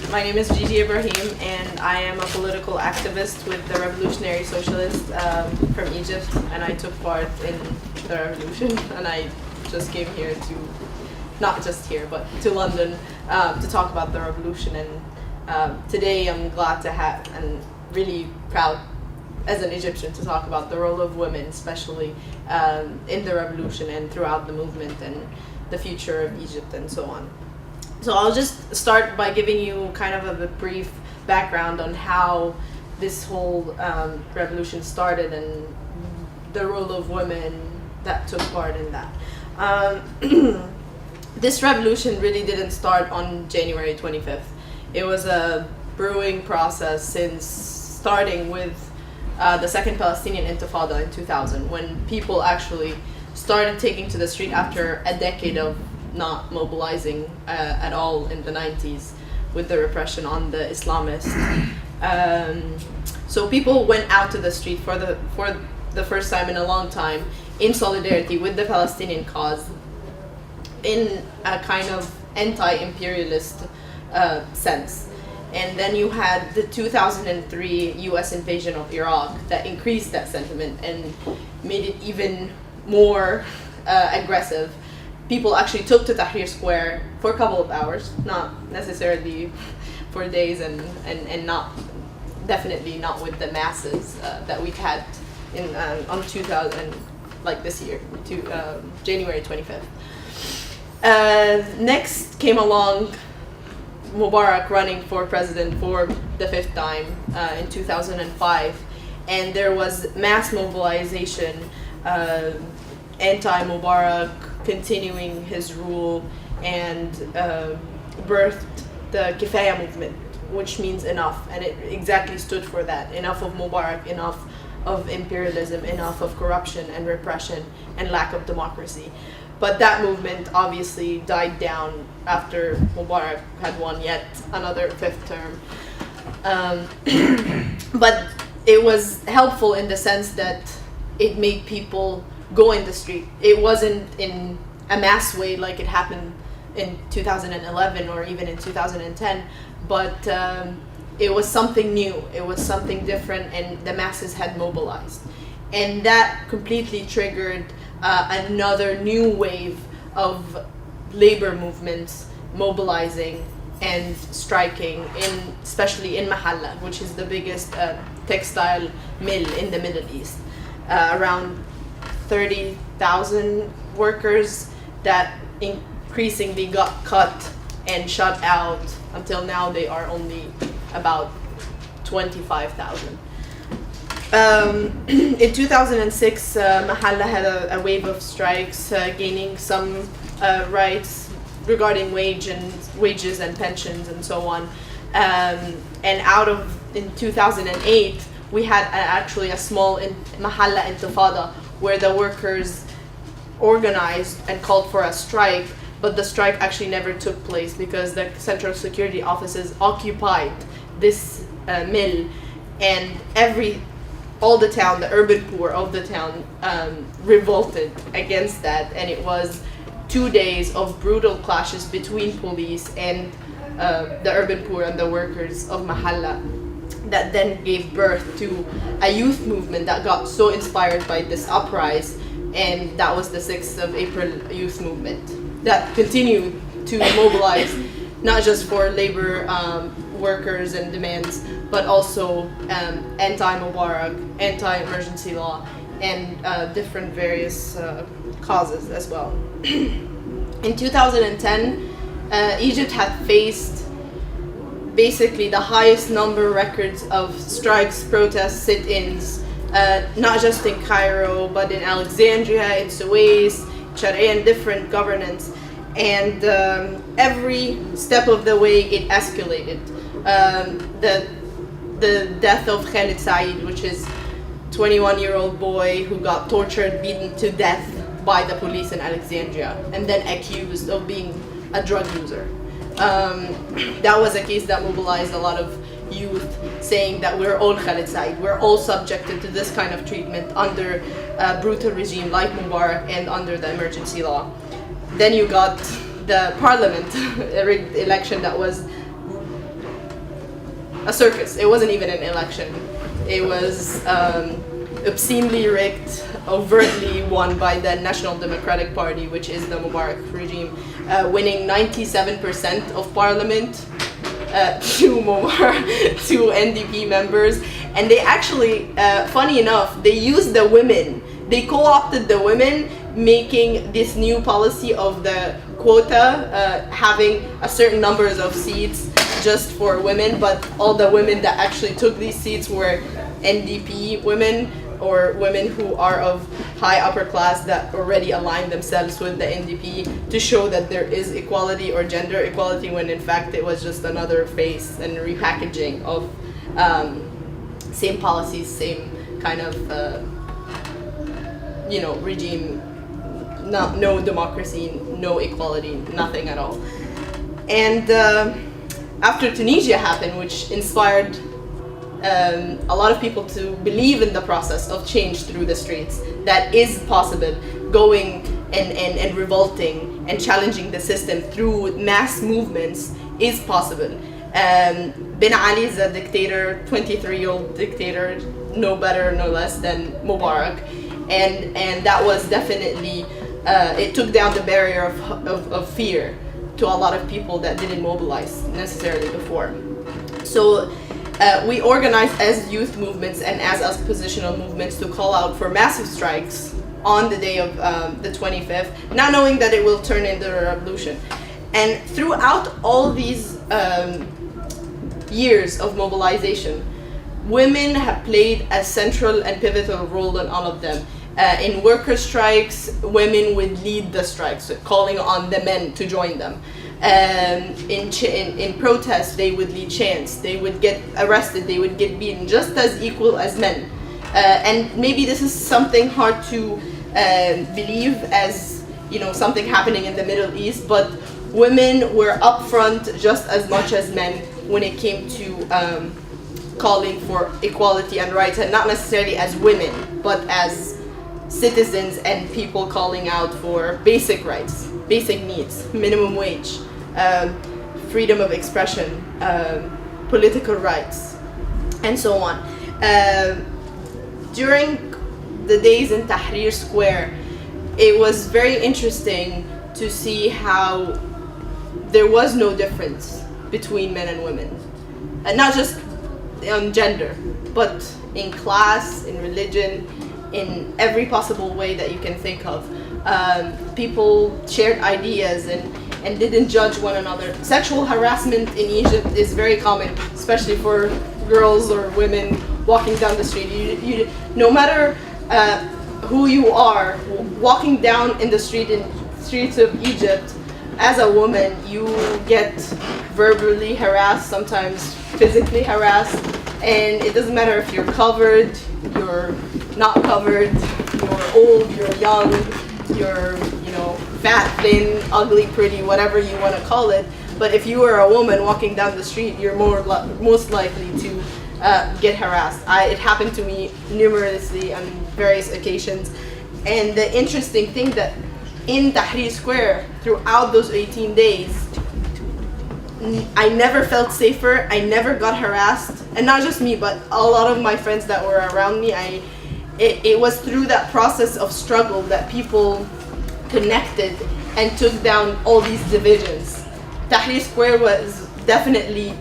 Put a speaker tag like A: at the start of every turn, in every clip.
A: My name is Gigi Ibrahim, and I am a political activist with the Revolutionary Socialists from Egypt, and I took part in the revolution, and I just came here to, not just here, but to London to talk about the revolution. And today I'm glad to have, and really proud as an Egyptian, to talk about the role of women, especially in the revolution and throughout the movement and the future of Egypt and so on. So I'll just start by giving you kind of a brief background on how this whole revolution started and the role of women that took part in that. This revolution really didn't start on January 25th. It was a brewing process since starting with the Second Palestinian Intifada in 2000, when people actually started taking to the street after a decade of not mobilizing at all in the 90s with the repression on the Islamists. So people went out to the street for the first time in a long time in solidarity with the Palestinian cause, in a kind of anti-imperialist sense. And then you had the 2003 US invasion of Iraq that increased that sentiment and made it even more aggressive. People actually took to Tahrir Square for a couple of hours, not necessarily for days, and not, definitely not with the masses that we've had in on 2000, like this year, to January 25th. Next came along Mubarak running for president for the fifth time in 2005, and there was mass mobilization, anti-Mubarak continuing his rule, and birthed the Kifaya movement, which means enough, and it exactly stood for that. Enough of Mubarak, enough of imperialism, enough of corruption and repression and lack of democracy. But that movement obviously died down after Mubarak had won yet another fifth term. But it was helpful in the sense that it made people go in the street. It wasn't in a mass way like it happened in 2011 or even in 2010, but it was something new, it was something different, and the masses had mobilized. And that completely triggered another new wave of labor movements mobilizing and striking, especially in Mahalla, which is the biggest textile mill in the Middle East. Around 30,000 workers that increasingly got cut and shut out. Until now they are only about 25,000. In 2006, Mahalla had a wave of strikes, gaining some rights regarding wages and pensions and so on. And in 2008, we had actually a small Mahalla Intifada, where the workers organized and called for a strike, but the strike actually never took place because the Central Security offices occupied this mill, and all the town, the urban poor of the town, revolted against that, and it was 2 days of brutal clashes between police and the urban poor and the workers of Mahalla, that then gave birth to a youth movement that got so inspired by this uprising, and that was the 6th of April youth movement that continued to mobilize not just for labor workers and demands, but also anti-Mubarak, anti-emergency law, and different various causes as well. In 2010, Egypt had faced basically the highest number records of strikes, protests, sit-ins, not just in Cairo, but in Alexandria, in Suez, Sharqiya, and different governance. And every step of the way it escalated. The death of Khalid Said, which is 21-year-old boy who got tortured, beaten to death by the police in Alexandria, and then accused of being a drug user. That was a case that mobilized a lot of youth, saying that we're all Khalid Said, we're all subjected to this kind of treatment under a brutal regime like Mubarak and under the emergency law. Then you got the parliament election that was a circus. It wasn't even an election. It was obscenely rigged, overtly won by the National Democratic Party, which is the Mubarak regime, winning 97% of parliament to NDP members. And they actually, funny enough, they used the women. They co-opted the women, making this new policy of the quota, having a certain numbers of seats just for women, but all the women that actually took these seats were NDP women, or women who are of high upper class that already align themselves with the NDP, to show that there is equality or gender equality, when in fact it was just another face and repackaging of same policies, same kind of regime. No democracy, no equality, nothing at all. And after Tunisia happened, which inspired a lot of people to believe in the process of change through the streets, that is possible, going and revolting and challenging the system through mass movements is possible. Ben Ali is a dictator, 23-year-old dictator, no better, no less than Mubarak, and that was definitely, it took down the barrier of fear to a lot of people that didn't mobilize necessarily before. So we organized as youth movements and as oppositional movements to call out for massive strikes on the day of the 25th, not knowing that it will turn into a revolution. And throughout all these years of mobilization, women have played a central and pivotal role in all of them. In worker strikes, women would lead the strikes, calling on the men to join them. In protests, they would lead chants, they would get arrested, they would get beaten, just as equal as men. And maybe this is something hard to believe as something happening in the Middle East, but women were up front just as much as men when it came to calling for equality and rights, and not necessarily as women, but as citizens and people calling out for basic rights, basic needs, minimum wage, freedom of expression, political rights, and so on. During the days in Tahrir Square, it was very interesting to see how there was no difference between men and women, and not just on gender, but in class, in religion, in every possible way that you can think of. People shared ideas and didn't judge one another. Sexual harassment in Egypt is very common, especially for girls or women walking down the street. You no matter who you are, walking down in the streets of Egypt, as a woman, you get verbally harassed, sometimes physically harassed, and it doesn't matter if you're covered, you're not covered, you're old, you're young, you're fat, thin, ugly, pretty, whatever you want to call it. But if you are a woman walking down the street, you're most likely to get harassed. It happened to me numerously on various occasions. And the interesting thing that in Tahrir Square, throughout those 18 days, I never felt safer, I never got harassed, and not just me, but a lot of my friends that were around me. It was through that process of struggle that people connected and took down all these divisions. Tahrir Square was definitely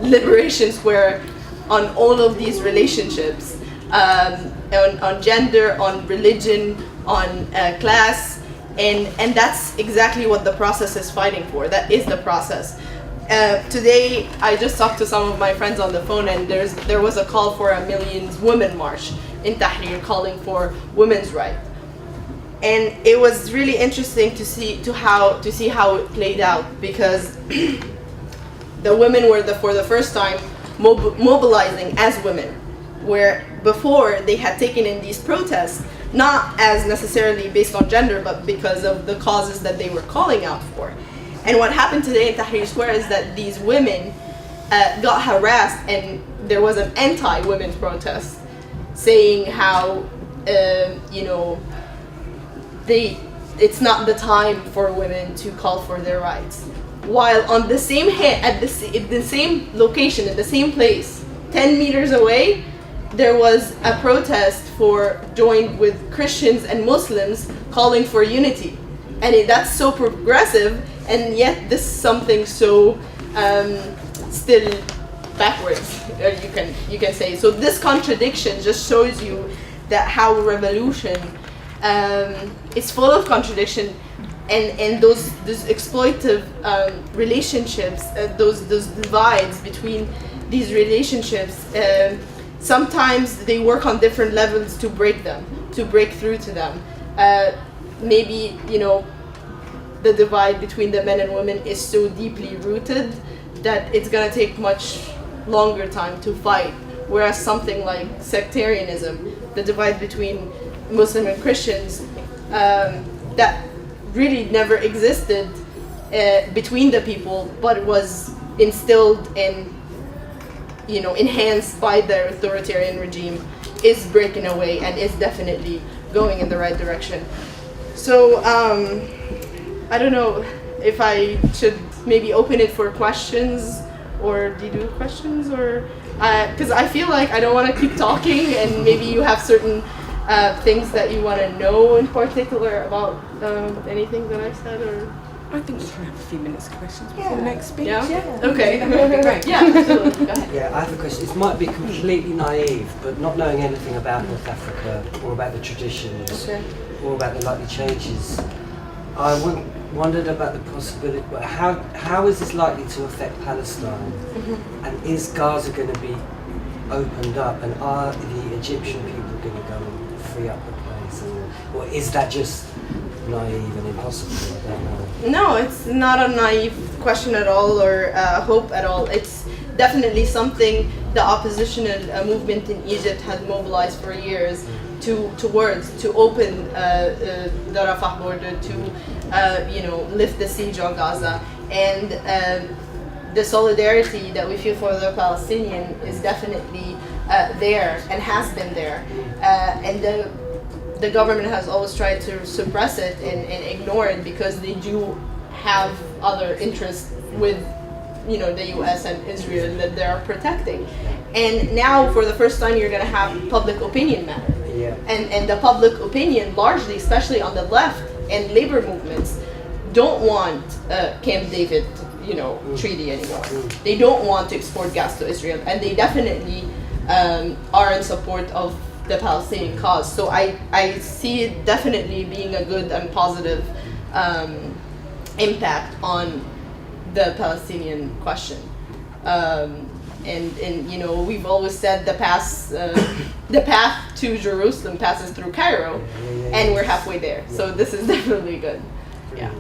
A: liberation square on all of these relationships, on gender, on religion, on class, and that's exactly what the process is fighting for. That is the process. Today, I just talked to some of my friends on the phone, and there was a call for a Millions Women March in Tahrir, calling for women's rights. And it was really interesting to see how it played out, because the women were for the first time mobilizing as women, where before they had taken in these protests not as necessarily based on gender, but because of the causes that they were calling out for. And what happened today in Tahrir Square is that these women got harassed, and there was an anti-women's protest saying how it's not the time for women to call for their rights. while on the same at the same location, at the same place, 10 meters away, there was a protest joined with Christians and Muslims calling for unity. And that's so progressive, and yet this is something so still backwards, you can say. So this contradiction just shows you that how revolution is full of contradiction, and those exploitive relationships, those divides between these relationships. Sometimes they work on different levels to break through to them. Maybe, the divide between the men and women is so deeply rooted that it's gonna take much longer time to fight. Whereas something like sectarianism, the divide between Muslim and Christians, that really never existed between the people, but it was instilled and enhanced by the authoritarian regime, is breaking away and is definitely going in the right direction. So I don't know if I should maybe open it for questions, or do you do questions, or because I feel like I don't want to keep talking, and maybe you have certain things that you want to know in particular about anything that I said, or.
B: I think we can have a few minutes of questions before the next speech.
A: Yeah. Okay.
B: That would be great.
A: Yeah, absolutely. Go ahead.
C: Yeah, I have a question. This might be completely naive, but not knowing anything about North Africa or about the traditions or about the likely changes, I wondered about the possibility. How is this likely to affect Palestine? Mm-hmm. And is Gaza going to be opened up? And are the Egyptian people going to go and free up the place? Or is that just naive and impossible? I don't know.
A: No, it's not a naive question at all, or hope at all. It's definitely something the oppositional movement in Egypt had mobilized for years to open the Rafah border, to lift the siege on Gaza, and the solidarity that we feel for the Palestinian is definitely there and has been there, and the government has always tried to suppress it and ignore it, because they do have other interests with the US and Israel that they're protecting. And now for the first time you're going to have public opinion matter.
C: Yeah.
A: And the public opinion, largely, especially on the left and labor movements, don't want Camp David treaty anymore. They don't want to export gas to Israel, and they definitely are in support of the Palestinian cause. So I see it definitely being a good and positive impact on the Palestinian question. And we've always said the path to Jerusalem passes through Cairo, and we're halfway there. So this is definitely good. Yeah.